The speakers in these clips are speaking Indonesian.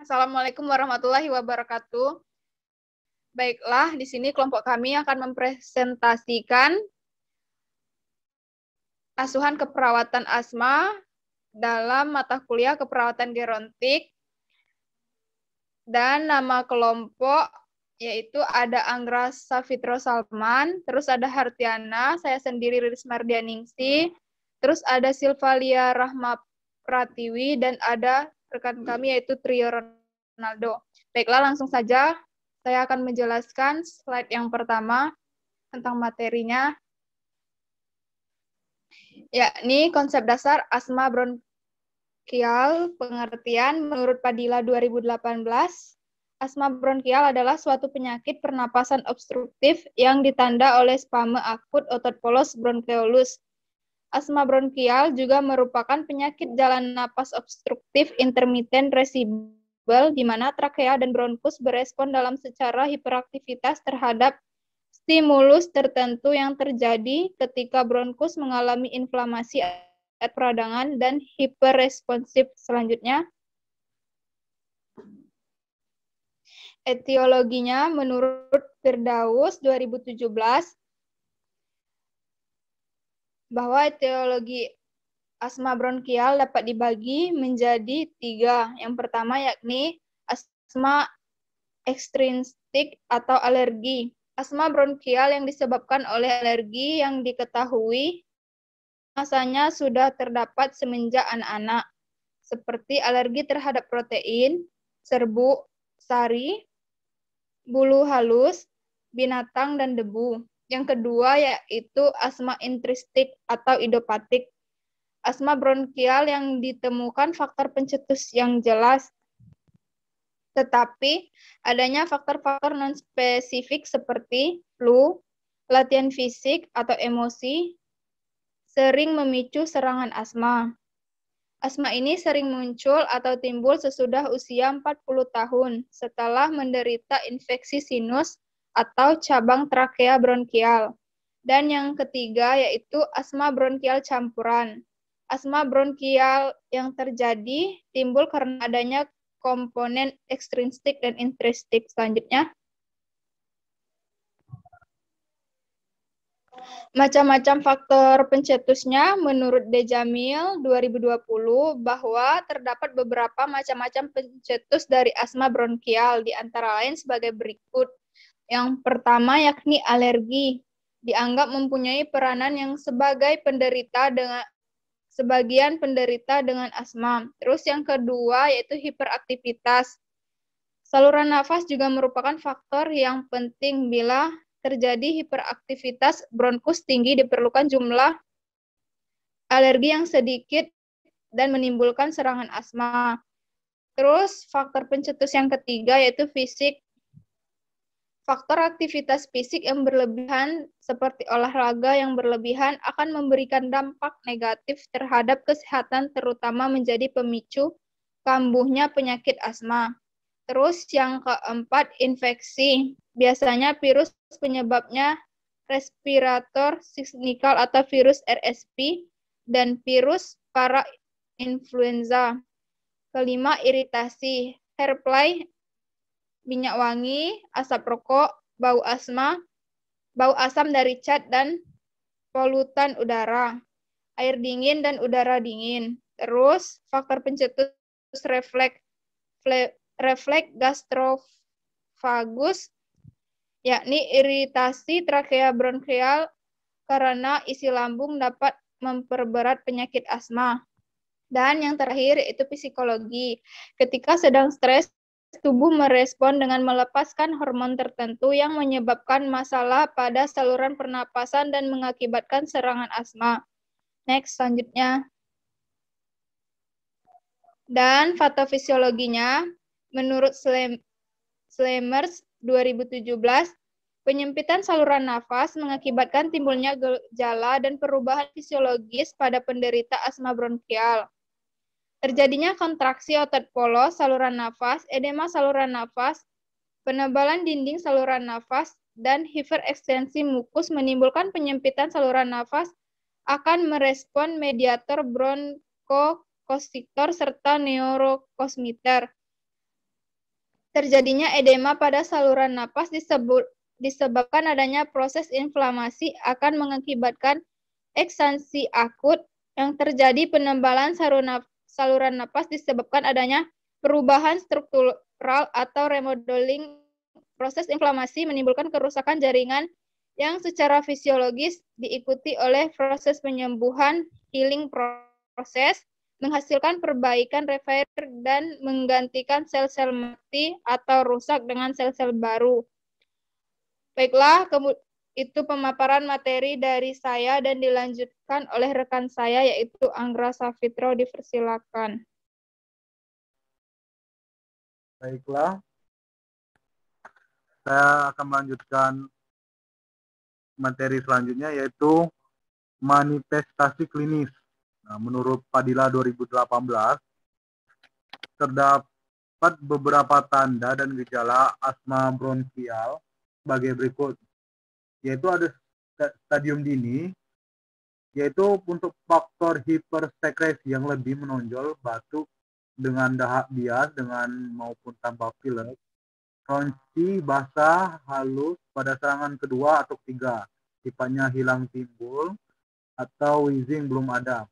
Assalamualaikum warahmatullahi wabarakatuh. Baiklah, di sini kelompok kami akan mempresentasikan asuhan keperawatan asma dalam mata kuliah keperawatan gerontik. Dan nama kelompok yaitu ada Anggra Safitro Salman, terus ada Hartiana, saya sendiri Riris Mardianingsi, terus ada Silvalia Rahma Pratiwi, dan ada rekan kami yaitu Trio Ronaldo. Baiklah, langsung saja saya akan menjelaskan slide yang pertama tentang materinya, yakni konsep dasar asma bronkial. Pengertian menurut Padilla 2018, asma bronkial adalah suatu penyakit pernapasan obstruktif yang ditanda oleh spasme akut otot polos bronkeolus. Asma bronkial juga merupakan penyakit jalan napas obstruktif intermiten resibel di mana trakea dan bronkus berespon dalam secara hiperaktivitas terhadap stimulus tertentu yang terjadi ketika bronkus mengalami inflamasi peradangan dan hiperresponsif. Selanjutnya, etiologinya menurut Firdaus 2017 bahwa etiologi asma bronkial dapat dibagi menjadi 3. Yang pertama yakni asma ekstrinsik atau alergi. Asma bronkial yang disebabkan oleh alergi yang diketahui masanya sudah terdapat semenjak anak-anak, seperti alergi terhadap protein, serbuk, sari, bulu halus, binatang, dan debu. Yang kedua yaitu asma intristik atau idiopatik. Asma bronkial yang ditemukan faktor pencetus yang jelas, tetapi adanya faktor-faktor non-spesifik seperti flu, latihan fisik, atau emosi sering memicu serangan asma. Asma ini sering muncul atau timbul sesudah usia 40 tahun setelah menderita infeksi sinus atau cabang trakea bronkial. Dan yang ketiga yaitu asma bronkial campuran. Asma bronkial yang terjadi timbul karena adanya komponen ekstrinsik dan intrinsik. Selanjutnya, macam-macam faktor pencetusnya menurut Dejamil 2020 bahwa terdapat beberapa macam-macam pencetus dari asma bronkial, di antara lain sebagai berikut. Yang pertama yakni alergi, dianggap mempunyai peranan yang sebagian penderita dengan asma. Terus yang kedua yaitu hiperaktivitas. Saluran nafas juga merupakan faktor yang penting. Bila terjadi hiperaktivitas bronkus tinggi, diperlukan jumlah alergi yang sedikit dan menimbulkan serangan asma. Terus faktor pencetus yang ketiga yaitu fisik. Faktor aktivitas fisik yang berlebihan seperti olahraga yang berlebihan akan memberikan dampak negatif terhadap kesehatan, terutama menjadi pemicu kambuhnya penyakit asma. Terus yang keempat, infeksi. Biasanya virus penyebabnya respirator sinkikal atau virus RSV dan virus parainfluenza. Kelima, iritasi. Hairspray, minyak wangi, asap rokok, bau asam dari cat dan polutan udara, air dingin dan udara dingin. Terus faktor pencetus refleks gastrofagus, yakni iritasi trakea bronkial karena isi lambung dapat memperberat penyakit asma. Dan yang terakhir yaitu psikologi. Ketika sedang stres, tubuh merespon dengan melepaskan hormon tertentu yang menyebabkan masalah pada saluran pernapasan dan mengakibatkan serangan asma. Next, selanjutnya. Dan patofisiologinya, menurut Slemers 2017, penyempitan saluran nafas mengakibatkan timbulnya gejala dan perubahan fisiologis pada penderita asma bronkial. Terjadinya kontraksi otot polos saluran nafas, edema saluran nafas, penebalan dinding saluran nafas, dan hiperekstensi mukus menimbulkan penyempitan saluran nafas, akan merespon mediator bronkokonstriktor serta neurotransmitter. Terjadinya edema pada saluran napas disebabkan adanya proses inflamasi akan mengakibatkan ekstansi akut yang terjadi penebalan saluran napas disebabkan adanya perubahan struktural atau remodeling. Proses inflamasi menimbulkan kerusakan jaringan yang secara fisiologis diikuti oleh proses penyembuhan, healing proses, menghasilkan perbaikan repair dan menggantikan sel-sel mati atau rusak dengan sel-sel baru. Baiklah, itu pemaparan materi dari saya dan dilanjutkan oleh rekan saya yaitu Anggra Safitro. Dipersilakan. Baiklah, saya akan melanjutkan materi selanjutnya yaitu manifestasi klinis. Nah, menurut Padilla 2018, terdapat beberapa tanda dan gejala asma bronkial sebagai berikut, yaitu ada stadium dini, yaitu untuk faktor hipersekresi yang lebih menonjol, batuk dengan dahak bias dengan maupun tanpa pilek, ronci basah halus pada serangan kedua atau ketiga, sifatnya hilang timbul, atau wheezing belum ada.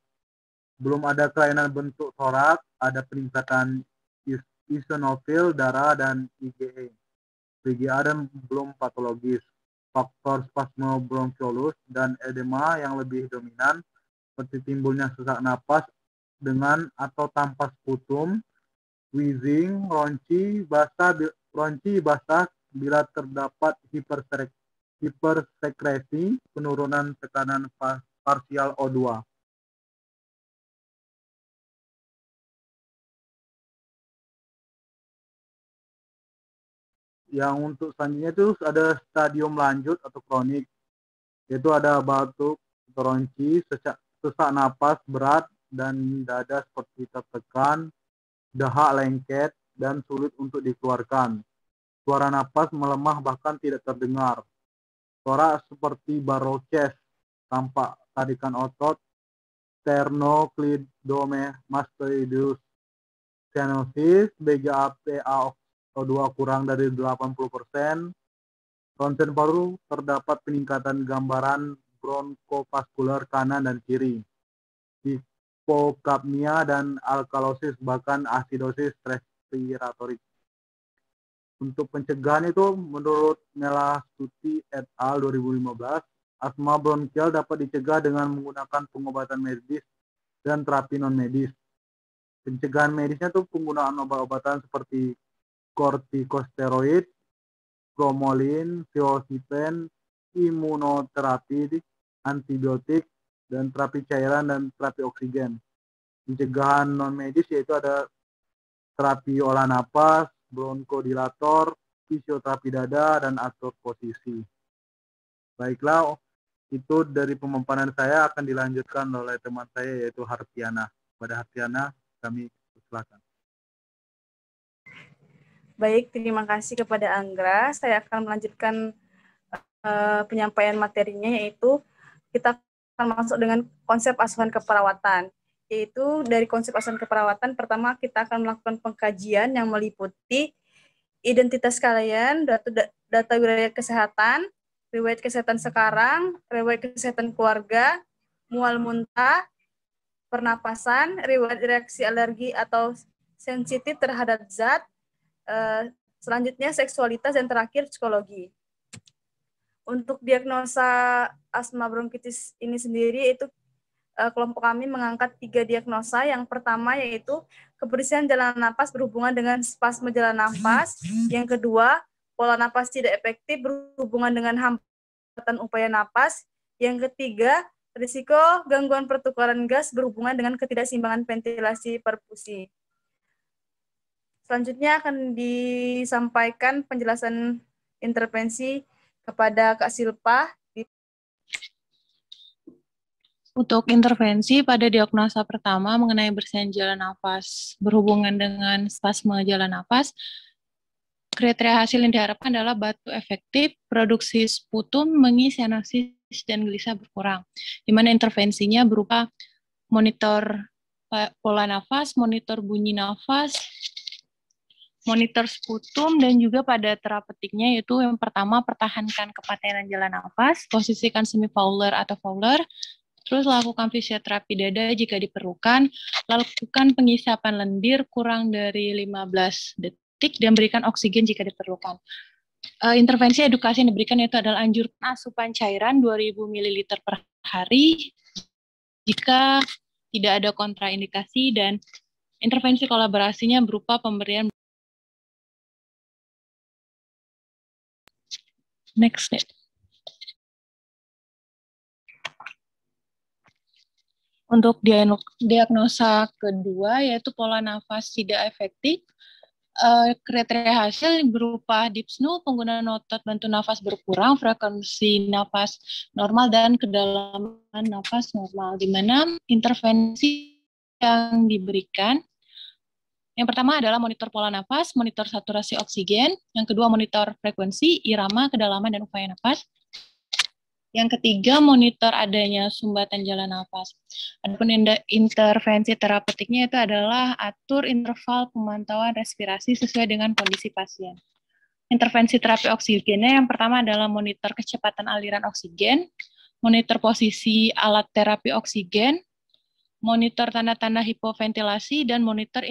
Belum ada kelainan bentuk torak, ada peningkatan eosinofil darah dan IgE. PGA dan belum patologis. Faktor spasme bronchiolus dan edema yang lebih dominan, seperti timbulnya sesak napas dengan atau tanpa sputum, wheezing, ronci basah bila terdapat hipersekresi, penurunan tekanan parsial O2. Yang untuk selanjutnya itu ada stadium lanjut atau kronik, yaitu ada batuk, ronci, sesak napas berat, dan dada seperti tertekan, dahak lengket, dan sulit untuk dikeluarkan. Suara napas melemah bahkan tidak terdengar. Suara seperti barrel chest, tampak tarikan otot, sternocleidomastoidus stenosis, BGA-PaO2 kurang dari 80%, ronsen paru terdapat peningkatan gambaran bronkofaskular kanan dan kiri, hipokapnia dan alkalosis, bahkan asidosis respiratorik. Untuk pencegahan itu, menurut Melastuti et al. 2015, asma bronkial dapat dicegah dengan menggunakan pengobatan medis dan terapi non-medis. Pencegahan medisnya itu penggunaan obat-obatan seperti kortikosteroid, bromolin, thiosipen, imunoterapi, antibiotik, dan terapi cairan dan terapi oksigen. Pencegahan non-medis yaitu ada terapi olah napas, bronkodilator, fisioterapi dada, dan atur posisi. Baiklah, itu dari pemaparan saya akan dilanjutkan oleh teman saya yaitu Hartiana. Pada Hartiana, kami silakan. Baik, terima kasih kepada Anggra. Saya akan melanjutkan penyampaian materinya, yaitu kita akan masuk dengan konsep asuhan keperawatan. Yaitu dari konsep asuhan keperawatan, pertama kita akan melakukan pengkajian yang meliputi identitas kalian, data riwayat kesehatan sekarang, riwayat kesehatan keluarga, mual muntah, pernapasan, riwayat reaksi alergi atau sensitif terhadap zat, selanjutnya seksualitas, dan terakhir psikologi. Untuk diagnosa asma bronkitis ini sendiri, itu kelompok kami mengangkat 3 diagnosa. Yang pertama yaitu kebersihan jalan napas berhubungan dengan spasme jalan napas. Yang kedua, pola napas tidak efektif berhubungan dengan hambatan upaya napas. Yang ketiga, risiko gangguan pertukaran gas berhubungan dengan ketidakseimbangan ventilasi perfusi. Selanjutnya akan disampaikan penjelasan intervensi kepada Kak Silpa. Untuk intervensi pada diagnosa pertama mengenai bersihan jalan nafas berhubungan dengan spasme jalan nafas, kriteria hasil yang diharapkan adalah batuk efektif, produksi sputum, mengisyanosis, dan gelisah berkurang. Di mana intervensinya berupa monitor pola nafas, monitor bunyi nafas, monitor sputum, dan juga pada terapeutiknya yaitu yang pertama pertahankan kepatenan jalan nafas, posisikan semi-fowler atau fowler, terus lakukan fisioterapi dada jika diperlukan, lakukan pengisapan lendir kurang dari 15 detik, dan berikan oksigen jika diperlukan. Intervensi edukasi yang diberikan yaitu adalah anjurkan asupan cairan 2000 ml per hari jika tidak ada kontraindikasi, dan intervensi kolaborasinya berupa pemberian next step. Untuk diagnosa kedua yaitu pola nafas tidak efektif, kriteria hasil berupa dyspnea, penggunaan otot bantu nafas berkurang, frekuensi nafas normal, dan kedalaman nafas normal, di mana intervensi yang diberikan yang pertama adalah monitor pola nafas, monitor saturasi oksigen, yang kedua monitor frekuensi, irama, kedalaman, dan upaya nafas. Yang ketiga, monitor adanya sumbatan jalan nafas. Adapun intervensi terapeutiknya itu adalah atur interval pemantauan respirasi sesuai dengan kondisi pasien. Intervensi terapi oksigennya yang pertama adalah monitor kecepatan aliran oksigen, monitor posisi alat terapi oksigen, monitor tanda-tanda hipoventilasi, dan monitor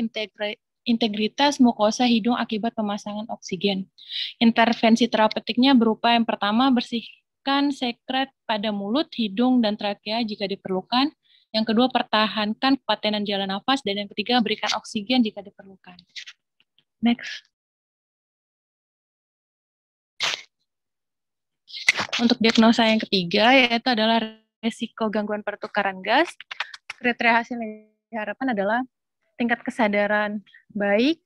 integritas mukosa hidung akibat pemasangan oksigen. Intervensi terapeutiknya berupa yang pertama bersihkan sekret pada mulut, hidung, dan trakea jika diperlukan. Yang kedua, pertahankan kepatenan jalan nafas. Dan yang ketiga, berikan oksigen jika diperlukan. Next. Untuk diagnosa yang ketiga, yaitu adalah resiko gangguan pertukaran gas. Kriteria hasil yang diharapkan adalah tingkat kesadaran baik,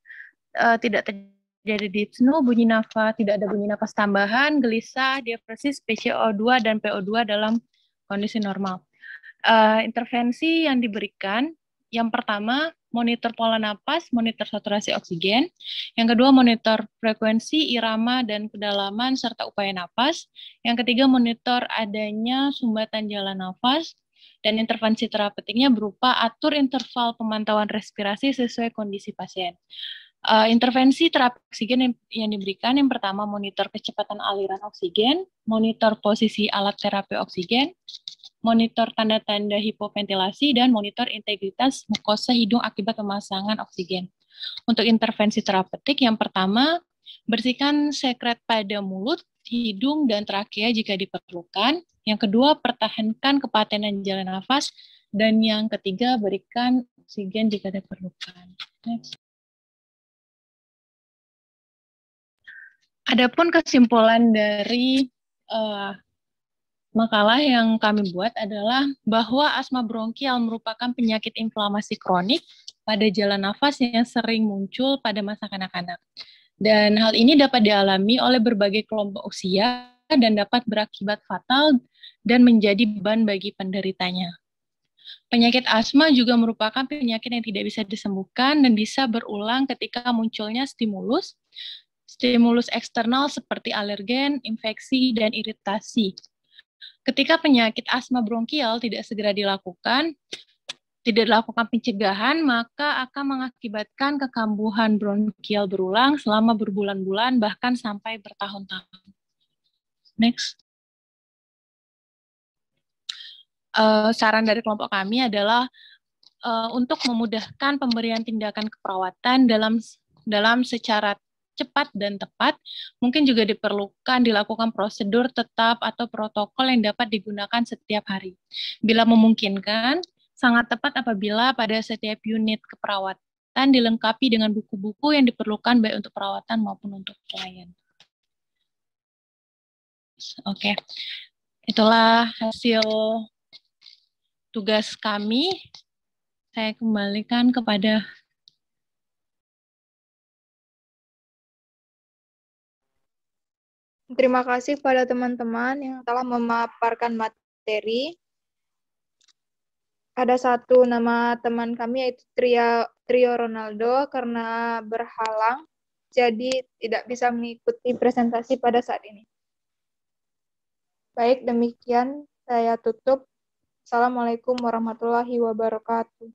tidak terjadi dyspnea, bunyi nafas, tidak ada bunyi nafas tambahan, gelisah, diafresis, PCO2 dan PO2 dalam kondisi normal. Intervensi yang diberikan, yang pertama monitor pola napas, monitor saturasi oksigen, yang kedua monitor frekuensi, irama, dan kedalaman serta upaya napas, yang ketiga monitor adanya sumbatan jalan nafas, dan intervensi terapeutiknya berupa atur interval pemantauan respirasi sesuai kondisi pasien. Intervensi terapi oksigen yang diberikan, yang pertama monitor kecepatan aliran oksigen, monitor posisi alat terapi oksigen, monitor tanda-tanda hipoventilasi, dan monitor integritas mukosa hidung akibat pemasangan oksigen. Untuk intervensi terapeutik, yang pertama bersihkan sekret pada mulut, hidung, dan trakea jika diperlukan. Yang kedua, pertahankan kepatenan jalan nafas. Dan yang ketiga, berikan oksigen jika diperlukan. Next. Adapun kesimpulan dari makalah yang kami buat adalah bahwa asma bronkial merupakan penyakit inflamasi kronik pada jalan nafas yang sering muncul pada masa kanak-kanak. Dan hal ini dapat dialami oleh berbagai kelompok usia dan dapat berakibat fatal dan menjadi beban bagi penderitanya. Penyakit asma juga merupakan penyakit yang tidak bisa disembuhkan dan bisa berulang ketika munculnya stimulus eksternal seperti alergen, infeksi, dan iritasi. Ketika penyakit asma bronkial tidak segera dilakukan pencegahan, maka akan mengakibatkan kekambuhan bronkial berulang selama berbulan-bulan, bahkan sampai bertahun-tahun. Next. Saran dari kelompok kami adalah untuk memudahkan pemberian tindakan keperawatan dalam secara cepat dan tepat, mungkin juga dilakukan prosedur tetap atau protokol yang dapat digunakan setiap hari. Bila memungkinkan, sangat tepat apabila pada setiap unit keperawatan dilengkapi dengan buku-buku yang diperlukan baik untuk perawatan maupun untuk klien. Oke, itulah hasil tugas kami. Saya kembalikan kepada Terima kasih pada teman-teman yang telah memaparkan materi. Ada satu nama teman kami yaitu Trio Ronaldo karena berhalang, jadi tidak bisa mengikuti presentasi pada saat ini. Baik, demikian saya tutup. Assalamualaikum warahmatullahi wabarakatuh.